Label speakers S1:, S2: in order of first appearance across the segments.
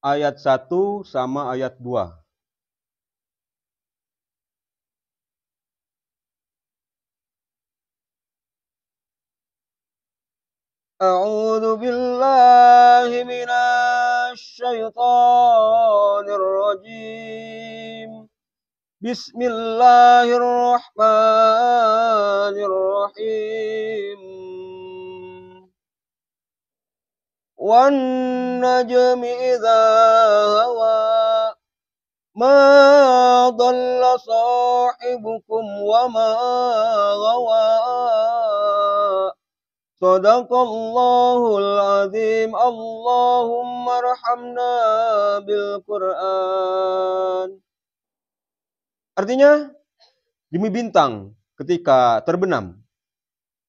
S1: ayat 1 sama ayat 2. A'udzu billahi minasy syaithanir rajim. Bismillahirrahmanirrahim. Wan najmi idza hawa ma dhalla sahibukum wa ma ghawa. Sadaqallahul azim. Allahumma arhamna bil Qur'an. Artinya, demi bintang ketika terbenam,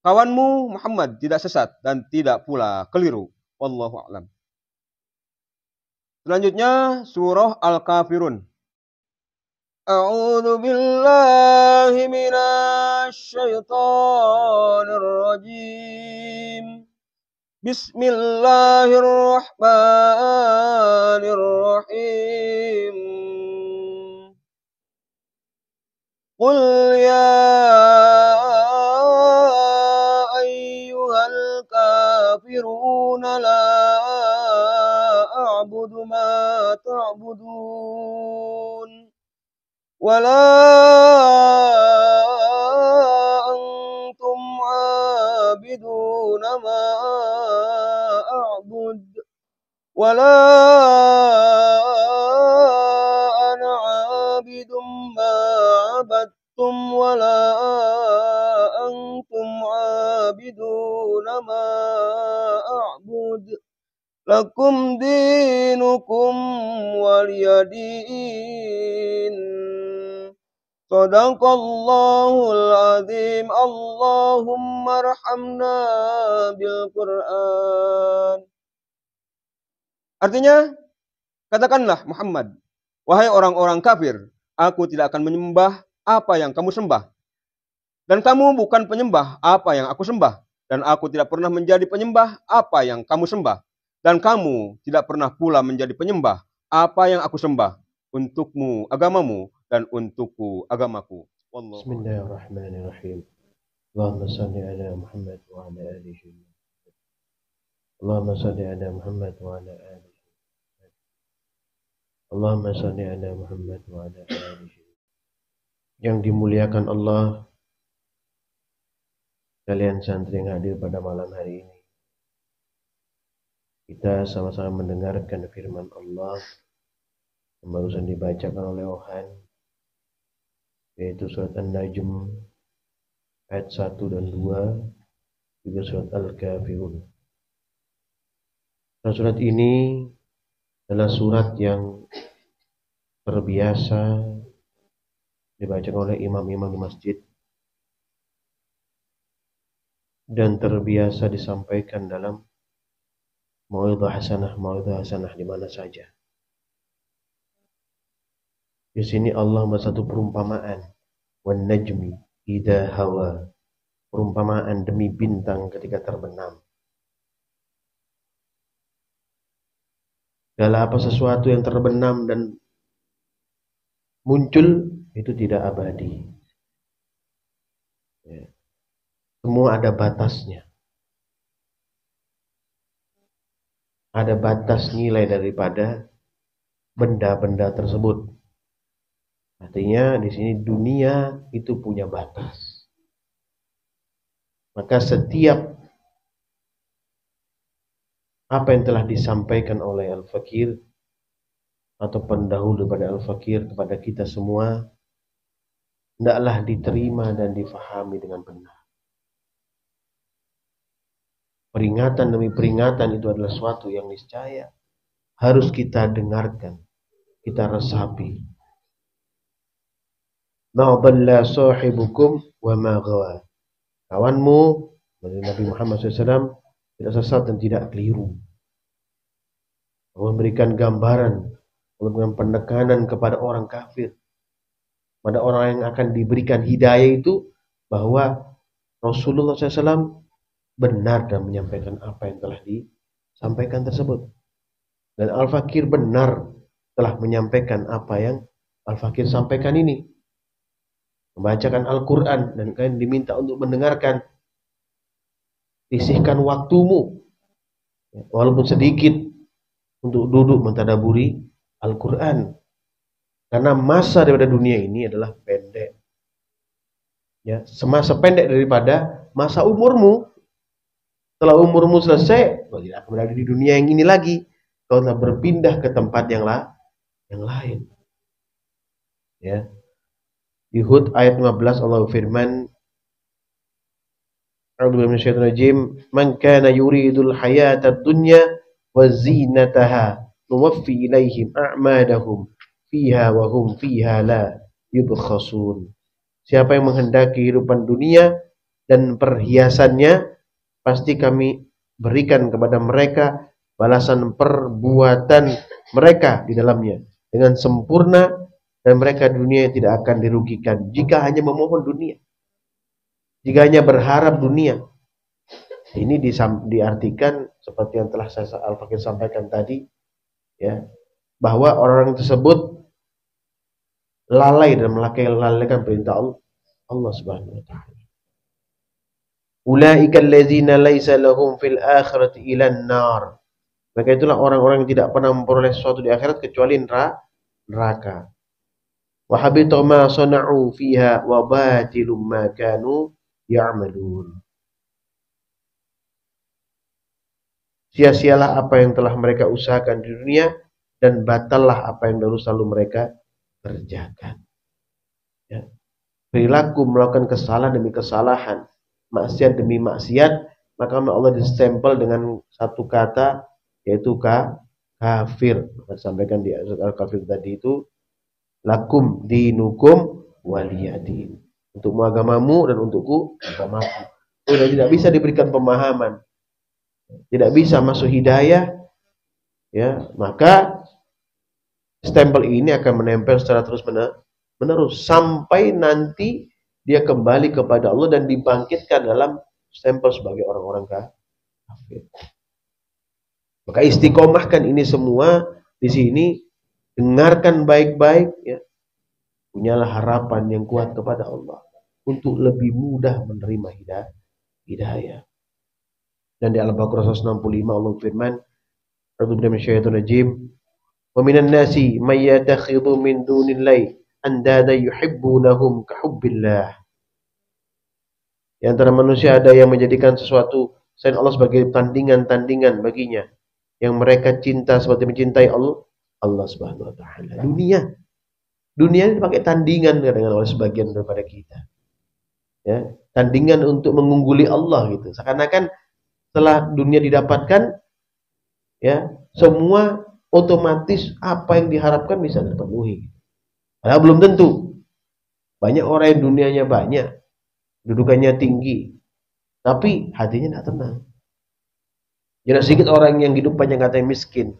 S1: kawanmu Muhammad tidak sesat dan tidak pula keliru. Wallahu a'lam. Selanjutnya surah Al-Kafirun. A'udzu billahi minasy syaithanir rajim. Bismillahirrahmanirrahim. Qul ya ayyuhal kafirun la a'budu ma ta'budun wa la antum 'abidun ma a'bud wa la ana 'abidum ma 'abadtum wa la antum 'abidun ma a'bud lakum dinukum waliyadin. Sadaqallahul azim. Allahumma arhamna bil Qur'an. Artinya, katakanlah Muhammad, wahai orang-orang kafir, aku tidak akan menyembah apa yang kamu sembah. Dan kamu bukan penyembah apa yang aku sembah. Dan aku tidak pernah menjadi penyembah apa yang kamu sembah. Dan kamu tidak pernah pula menjadi penyembah apa yang aku sembah. Untukmu agamamu dan untukku agamaku. Wallahu.
S2: Bismillahirrahmanirrahim. Allahumma salli ala Muhammad wa ala alihi. Allahumma salli ala Muhammad wa ala alihi. Allahumma salli ala Muhammad wa ala alihi. Yang dimuliakan Allah, kalian santri yang hadir pada malam hari ini, kita sama-sama mendengarkan firman Allah yang barusan dibacakan oleh Ohan, yaitu surat An-Najm ayat 1 dan 2, juga surat Al-Kafirun. Nah, surat ini adalah surat yang terbiasa dibacakan oleh imam-imam di masjid dan terbiasa disampaikan dalam mau'izah hasanah di mana saja. Di sini Allah membuat satu perumpamaan, wan najmi idza hawa, perumpamaan demi bintang ketika terbenam. Segala apa sesuatu yang terbenam dan muncul itu tidak abadi. Ya. Semua ada batasnya. Ada batas nilai daripada benda-benda tersebut. Artinya di sini dunia itu punya batas. Maka setiap apa yang telah disampaikan oleh Al-Fakir atau pendahulu daripada Al-Fakir kepada kita semua, hendaklah diterima dan difahami dengan benar. Peringatan demi peringatan itu adalah suatu yang niscaya harus kita dengarkan, kita resapi. Ma dhalla sahibukum wa ma ghawa. Kawanmu, Nabi Muhammad SAW, tidak sesat dan tidak keliru. Allah memberikan gambaran, memberikan penekanan kepada orang kafir, pada orang yang akan diberikan hidayah itu, bahwa Rasulullah SAW benar dan menyampaikan apa yang telah disampaikan tersebut. Dan Al-Fakir benar telah menyampaikan apa yang Al-Fakir sampaikan ini. Membacakan Al-Quran dan kalian diminta untuk mendengarkan. Sisihkan waktumu, walaupun sedikit, untuk duduk mentadaburi Al-Quran. Karena masa daripada dunia ini adalah pendek. Ya, semasa pendek daripada masa umurmu. Setelah umurmu selesai, kau tidak akan berada di dunia yang ini lagi. Kau telah berpindah ke tempat yang lain. Ya. Di Hud ayat 15 Allah firman, A'udzu billahi minasyaitonir rajim, "Man kana yuridul hayatad dunya wa zinataha, nuwaffi ilaihim a'madahum fiha wa hum fiha la yubkhasun." Siapa yang menghendaki kehidupan dunia dan perhiasannya, pasti kami berikan kepada mereka balasan perbuatan mereka di dalamnya dengan sempurna, dan mereka dunia tidak akan dirugikan jika hanya memohon dunia, jika hanya berharap dunia. Ini diartikan seperti yang telah saya Al-Fakir sampaikan tadi, ya, bahwa orang tersebut lalai dan melalaikan perintah Allah Subhanahu wa taala. Ulaika allazina laisa lahum fil akhirati ilan nar. Maka itulah orang-orang yang tidak pernah memperoleh sesuatu di akhirat kecuali neraka. Wa habita ma sana'u fiha wa batilum ma kanu ya'malun. Sia-sialah apa yang telah mereka usahakan di dunia, dan batallah apa yang dahulu selalu mereka kerjakan. Ya. Perilaku melakukan kesalahan demi kesalahan, maksiat demi maksiat, maka Allah distempel dengan satu kata, yaitu kafir. Sampaikan di Al-Kafir tadi itu, lakum dinukum waliyadin. Untukmu agamamu dan untukku agamaku. Sudah tidak bisa diberikan pemahaman, tidak bisa masuk hidayah, ya, maka stempel ini akan menempel secara terus menerus sampai nanti dia kembali kepada Allah dan dibangkitkan dalam stempel sebagai orang-orang kafir. Maka istiqomahkan ini semua di sini, dengarkan baik-baik, ya. Punyalah harapan yang kuat kepada Allah untuk lebih mudah menerima hidayah. Dan di Al-Baqarah 165 Allah firman, A'udzu billahi minasyaitonir rajim, "Wa minan nasi may yattakhidhu min dunillahi andada yuhibbunahum ka hubbillah." Di antara manusia ada yang menjadikan sesuatu selain Allah sebagai tandingan-tandingan baginya, yang mereka cinta seperti mencintai Allah Subhanahu wa taala. Dunia ini dipakai tandingan dengan oleh sebagian daripada kita. Ya, tandingan untuk mengungguli Allah gitu. Seakan-akan setelah dunia didapatkan, ya, semua otomatis apa yang diharapkan bisa terpenuhi. Padahal belum tentu. Banyak orang yang dunianya banyak, dudukannya tinggi, tapi hatinya tidak tenang. Tidak sedikit orang yang hidupannya katanya miskin,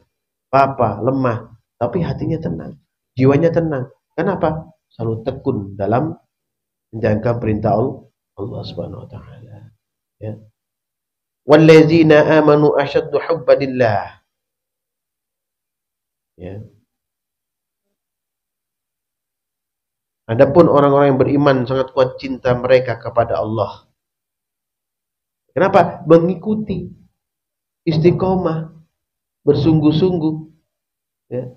S2: lemah, tapi hatinya tenang, jiwanya tenang. Kenapa? Selalu tekun dalam menjalankan perintah Allah Subhanahu wa taala. Ya. Wallazina amanu asyaddu hubbalillah. Ya. Adapun orang-orang yang beriman sangat kuat cinta mereka kepada Allah. Kenapa? Mengikuti, istiqomah, bersungguh-sungguh, ya.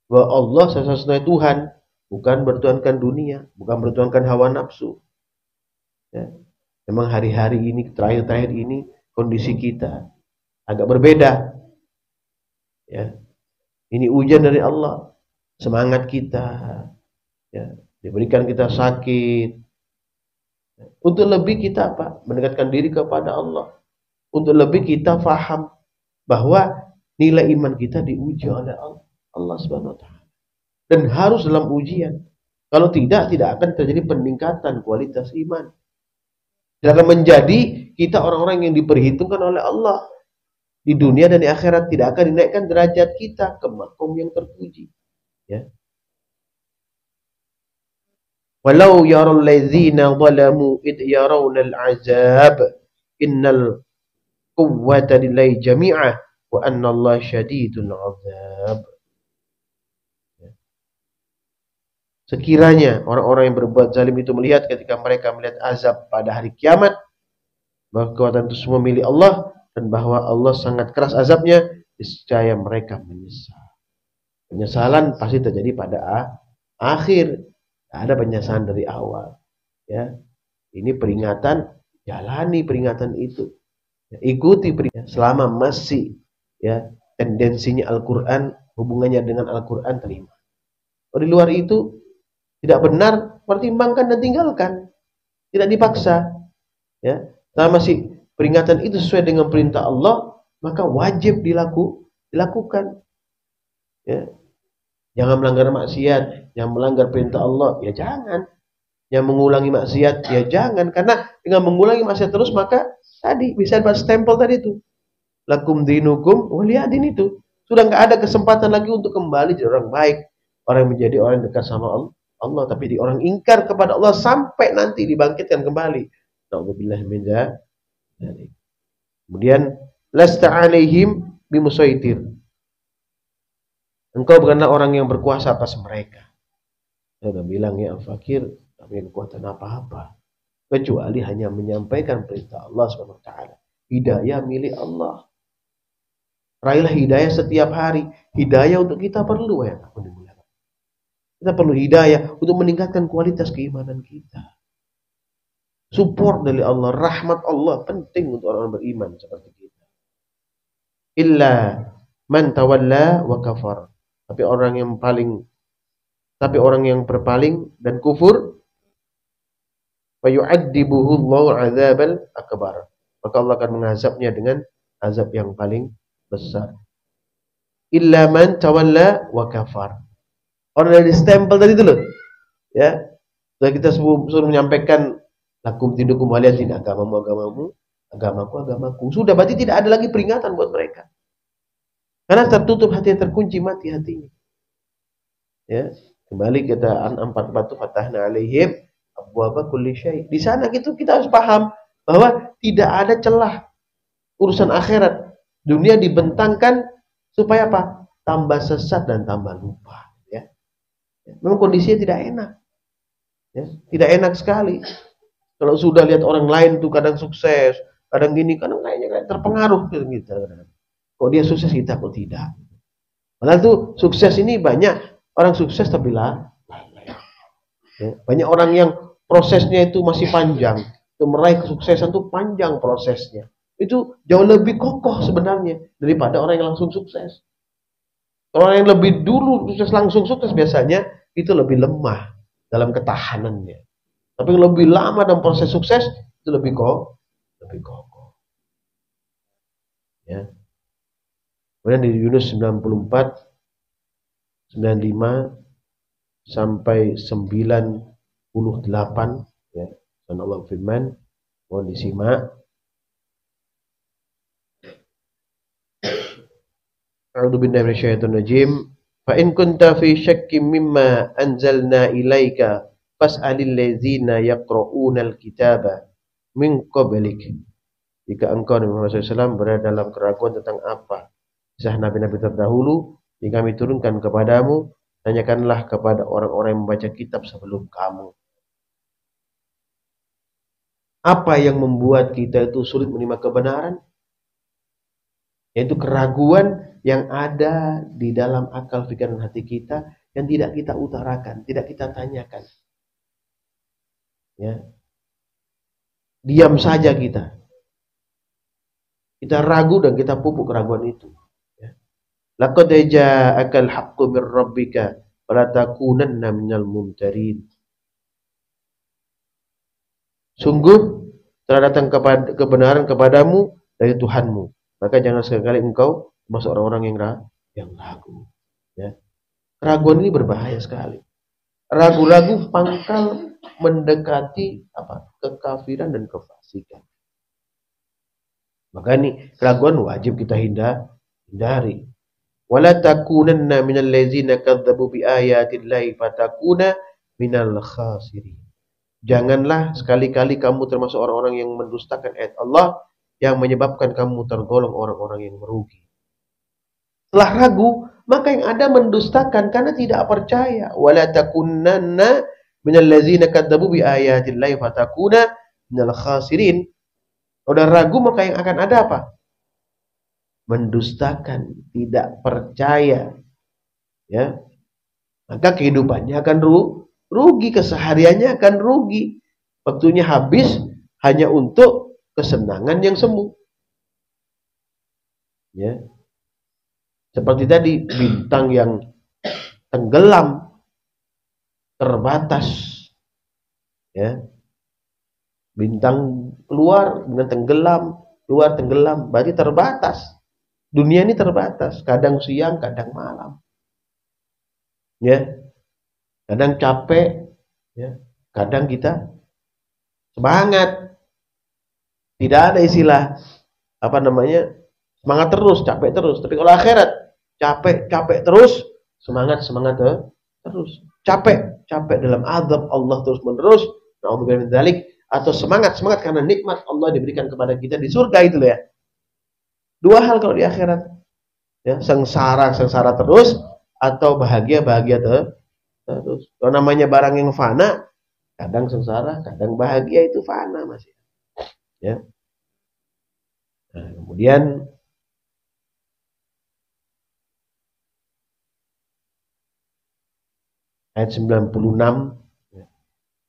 S2: Bahwa Allah satu-satunya Tuhan, bukan bertuhankan dunia, bukan bertuhankan hawa nafsu. Ya. Memang hari-hari ini, terakhir-terakhir ini, kondisi kita agak berbeda. Ya. Ini ujian dari Allah, semangat kita, ya, diberikan kita sakit. Untuk lebih kita apa? Mendekatkan diri kepada Allah. Untuk lebih kita faham bahwa nilai iman kita diuji oleh Allah Subhanahu wa taala. Dan harus dalam ujian. Kalau tidak akan terjadi peningkatan kualitas iman. Tidak akan menjadi kita orang-orang yang diperhitungkan oleh Allah di dunia dan di akhirat. Tidak akan dinaikkan derajat kita ke makom yang terpuji. Ya. Walau yaral ladzina zalamu id yarawna al-'azab innal quwwata lillahi jami'ah wa anna Allah syadidul 'adzab. Sekiranya orang-orang yang berbuat zalim itu melihat ketika mereka melihat azab pada hari kiamat, bahwa kekuatan itu semua milik Allah dan bahwa Allah sangat keras azabnya, niscaya mereka menyesal. Penyesalan pasti terjadi pada akhir. Tidak ada penyesalan dari awal. Ya, ini peringatan, jalani peringatan itu. Ya, ikuti peringatan selama masih ya tendensinya Al-Quran, hubungannya dengan Al-Quran, terima. Kalau di luar itu tidak benar, pertimbangkan dan tinggalkan. Tidak dipaksa. Ya, selama masih peringatan itu sesuai dengan perintah Allah, maka wajib dilakukan. Ya. Jangan melanggar maksiat, jangan melanggar perintah Allah, ya jangan. Yang mengulangi maksiat, ya jangan. Karena dengan mengulangi maksiat terus, maka tadi bisa dapat stempel tadi itu. Lakum dinukum waliyadin itu. Sudah nggak ada kesempatan lagi untuk kembali jadi orang baik. Orang yang menjadi orang yang dekat sama Allah. Tapi di orang ingkar kepada Allah sampai nanti dibangkitkan kembali. Na'udzubillah min dzalik. Kemudian, lasta alaihim bimusaitir. Engkau bukanlah orang yang berkuasa atas mereka. Saya sudah bilang ya Al-Fakir, tapi kekuatan apa-apa. Kecuali hanya menyampaikan perintah Allah SWT. Hidayah milik Allah. Raihlah hidayah setiap hari. Hidayah untuk kita perlu ya. Kita perlu hidayah untuk meningkatkan kualitas keimanan kita. Support dari Allah, rahmat Allah penting untuk orang beriman seperti kita. Illa man tawalla wa kafar. Tapi orang yang berpaling dan kufur, fa yu'adzibuhu Allahu 'adzabal akbar. Maka Allah akan mengazabnya dengan azab yang paling besar. Illa man tawalla wa kafar. Orang dari stempel tadi itu loh. Ya. Sudah kita suruh menyampaikan lakum dinukum waliyadin, agamamu, agamaku. Sudah berarti tidak ada lagi peringatan buat mereka. Karena tertutup hati, terkunci mati hatinya. Ya, kembali kita An'am 44 fatahna alaihim abwaaba kulli syai'. Di sana kita harus paham bahwa tidak ada celah urusan akhirat. Dunia dibentangkan supaya apa? Tambah sesat dan tambah lupa, ya. Memang kondisinya tidak enak. Ya, tidak enak sekali. Kalau sudah lihat orang lain tuh kadang sukses, kadang gini, kadang kayaknya terpengaruh gitu. Kok dia sukses, kita kok tidak. Padahal tuh sukses ini banyak orang sukses tapi lah. Ya, banyak orang yang prosesnya itu masih panjang. Untuk meraih kesuksesan itu panjang prosesnya. Itu jauh lebih kokoh sebenarnya daripada orang yang langsung sukses. Orang yang lebih dulu sukses langsung sukses biasanya itu lebih lemah dalam ketahanannya. Tapi lebih lama dalam proses sukses itu lebih kokoh. Ya. Kemudian di Yunus 94, 95 sampai 98 ya. Dan Allah firman, mohon disimak. A'udzu billahi minasyaitonir rajim. Fa in kunta fi syakkin mimma anzalna ilaika fas'alil ladzina yaqra'unal kitaba min qablik. Jika engkau Nabi Muhammad SAW berada dalam keraguan tentang apa kisah nabi-nabi terdahulu yang kami turunkan kepadamu, tanyakanlah kepada orang-orang yang membaca kitab sebelum kamu. Apa yang membuat kita itu sulit menerima kebenaran? Yaitu keraguan yang ada di dalam akal, pikiran, hati kita yang tidak kita utarakan, tidak kita tanyakan. Ya. Diam saja kita. Kita ragu dan kita pupuk keraguan itu. Laqad ja'akal haqqu mir rabbika fala takunanna minal mumtarin. Sungguh telah datang kebenaran kepadamu dari Tuhanmu, maka jangan sekali engkau termasuk orang-orang yang ragu. Ya. Keraguan ini berbahaya sekali. Ragu-ragu pangkal mendekati kekafiran dan kefasikan. Maka ini keraguan wajib kita hindari. Wala takunanna minal ladzina kadzdzabu bi ayatillahi fatakuna minal khasirin. Janganlah sekali-kali kamu termasuk orang-orang yang mendustakan ayat Allah yang menyebabkan kamu tergolong orang-orang yang merugi. Setelah ragu, maka yang ada mendustakan karena tidak percaya. Wala takunanna minal ladzina kadzabu bi ayatillahi fatakuna minal khasirin. Udah ragu, maka yang akan ada apa? Mendustakan, tidak percaya. Ya, maka kehidupannya akan rugi, kesehariannya akan rugi. Waktunya habis hanya untuk kesenangan yang semu. Ya. Seperti tadi, bintang yang tenggelam, terbatas. Ya. Bintang keluar, bintang tenggelam, keluar tenggelam, berarti terbatas. Dunia ini terbatas, kadang siang, kadang malam. Ya. Kadang capek, ya. Kadang kita semangat. Tidak ada istilah semangat terus, capek terus. Tapi kalau akhirat, capek terus, semangat terus. Capek dalam azab Allah terus menerus. Na'udzubillah min dzalik. Atau semangat karena nikmat Allah diberikan kepada kita di surga itu ya. Dua hal kalau di akhirat. Ya, sengsara terus atau bahagia terus. Kalau namanya barang yang fana, kadang sengsara, kadang bahagia, itu fana masih. Ya. Nah, kemudian ayat 96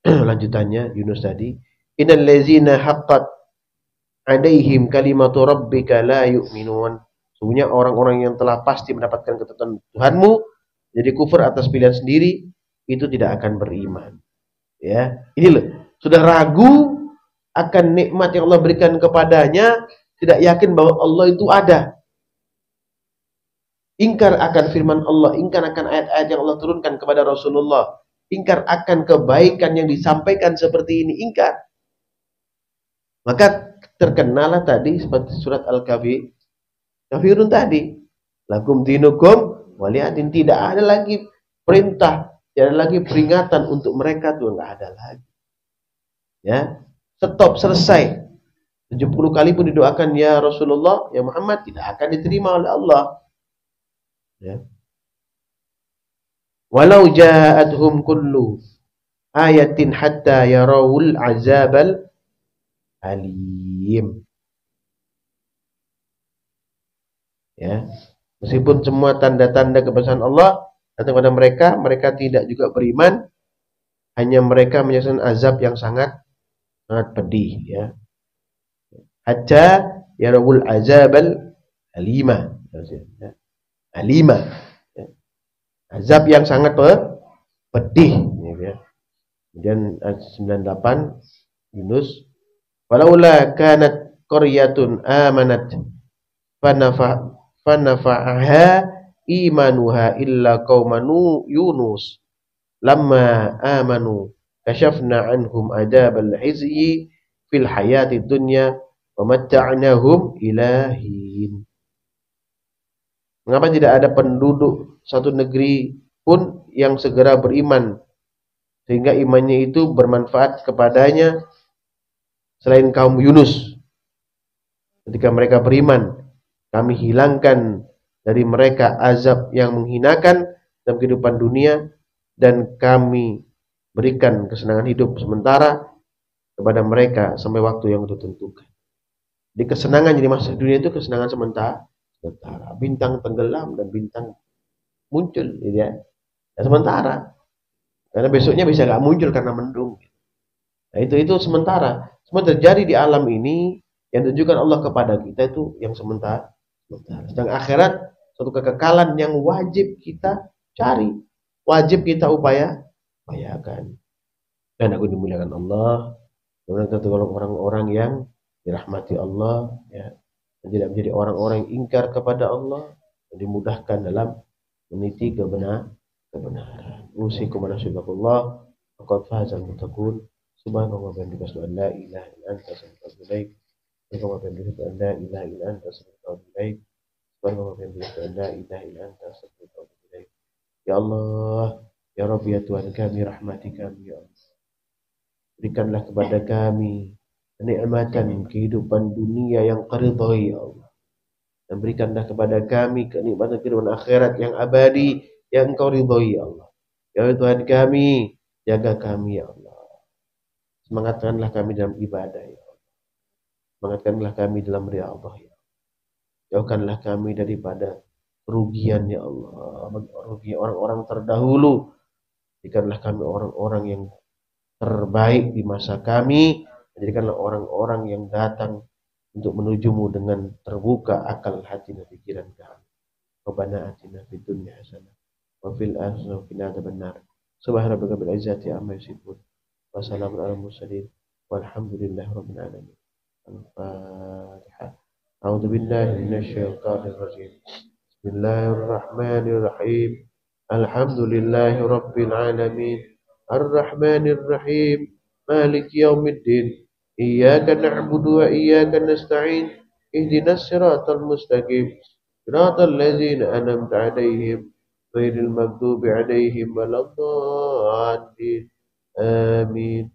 S2: lanjutannya Yunus tadi, innal ladzina haqqat alaihim kalimatu rabbika la yu'minun. Sesungguhnya orang-orang yang telah pasti mendapatkan ketetapan Tuhanmu jadi kufur atas pilihan sendiri, itu tidak akan beriman. Ya, ini loh, sudah ragu akan nikmat yang Allah berikan kepadanya, tidak yakin bahwa Allah itu ada. Ingkar akan firman Allah, ingkar akan ayat-ayat yang Allah turunkan kepada Rasulullah, ingkar akan kebaikan yang disampaikan seperti ini, ingkar. Maka terkenalah tadi seperti surat Al-Kafirun tadi. Lakum dinukum waliyadin, tidak ada lagi perintah, tidak ada lagi peringatan untuk mereka tuh, enggak ada lagi. Ya, stop, selesai. 70 kali pun didoakan ya Rasulullah, ya Muhammad, tidak akan diterima oleh Allah. Ya. Walau ja'atuhum kullu ayatin hatta yarawul azabal alim. Ya. Meskipun semua tanda-tanda kebesaran Allah datang kepada mereka, mereka tidak juga beriman. Hanya mereka menyaksikan azab yang sangat pedih, ya. Hatta yarawul azabal alima. Ya. Alima. Ya. Azab yang sangat pedih, ya. Kemudian ayat 98 Yunus, walaula kanat qaryatun amanat fanafa'aha imanuha illa qaumanu Yunus lamma amanu kashafna anhum adabal hizyi fil hayatid dunya wa matta'nahum ilahin. Mengapa tidak ada penduduk satu negeri pun yang segera beriman sehingga imannya itu bermanfaat kepadanya selain kaum Yunus? Ketika mereka beriman, kami hilangkan dari mereka azab yang menghinakan dalam kehidupan dunia, dan kami berikan kesenangan hidup sementara kepada mereka sampai waktu yang ditentukan. Di kesenangan jadi masa dunia itu kesenangan sementara. Bintang tenggelam dan bintang muncul, ya. Dan sementara. Karena besoknya bisa nggak muncul karena mendung. Nah, itu sementara. Semua terjadi di alam ini yang tunjukkan Allah kepada kita itu yang sementara. Sedang akhirat suatu kekekalan yang wajib kita cari, wajib kita upayakan. Dan aku dimuliakan Allah, dan kita orang-orang yang dirahmati Allah, ya. Dan tidak menjadi orang-orang yang ingkar kepada Allah, dan dimudahkan dalam meniti kebenaran. Usikum wa nasibakullah, faqad fazal muttaqun. Subhanallah wa bihamdihi, asyhadu an la ilaha illa anta, astaghfiruka wa atubu ilaik. Subhanallah wa bihamdihi, asyhadu an la ilaha illa anta, astaghfiruka wa atubu ilaik. Subhanallah wa bihamdihi, asyhadu an la ilaha illa anta, astaghfiruka wa atubu ilaik. Ya Allah, ya Rabbi, ya Tuhan kami, rahmati kami, ya Allah. Berikanlah kepada kami kenikmatan kehidupan dunia yang qardhai, ya Allah. dan berikanlah kepada kami kenikmatan kehidupan akhirat yang abadi yang Engkau ridhoi ya Allah. Ya Tuhan kami, jaga kami ya Allah. Semangatkanlah kami dalam ibadah ya Allah. Semangatkanlah kami dalam riyadhah ya Allah. Jauhkanlah kami daripada kerugian ya Allah. Rugi orang-orang terdahulu. Jadikanlah kami orang-orang yang terbaik di masa kami. Jadikanlah orang-orang yang datang untuk menujumu dengan terbuka akal hati dan pikiran kami. Rabbana atina fid dunya hasanah wa fil akhirati qina adzabannar. Subhana rabbika bil izzati amma yasifun. Wa salamun alal mursalin. Walhamdulillahi rabbil alamin. Al-Fatihah. A'udzu billahi minasy syaithanir rajim. Bismillahirrahmanirrahim. Alhamdulillahi rabbil alamin. Ar-Rahmanir Rahim. Maliki yaumiddin. Iyyaka na'budu wa iyyaka nasta'in. Ihdinas siratal mustaqim. Siratal ladzina an'amta 'alaihim ghairil maghdubi 'alaihim waladdallin. Amin.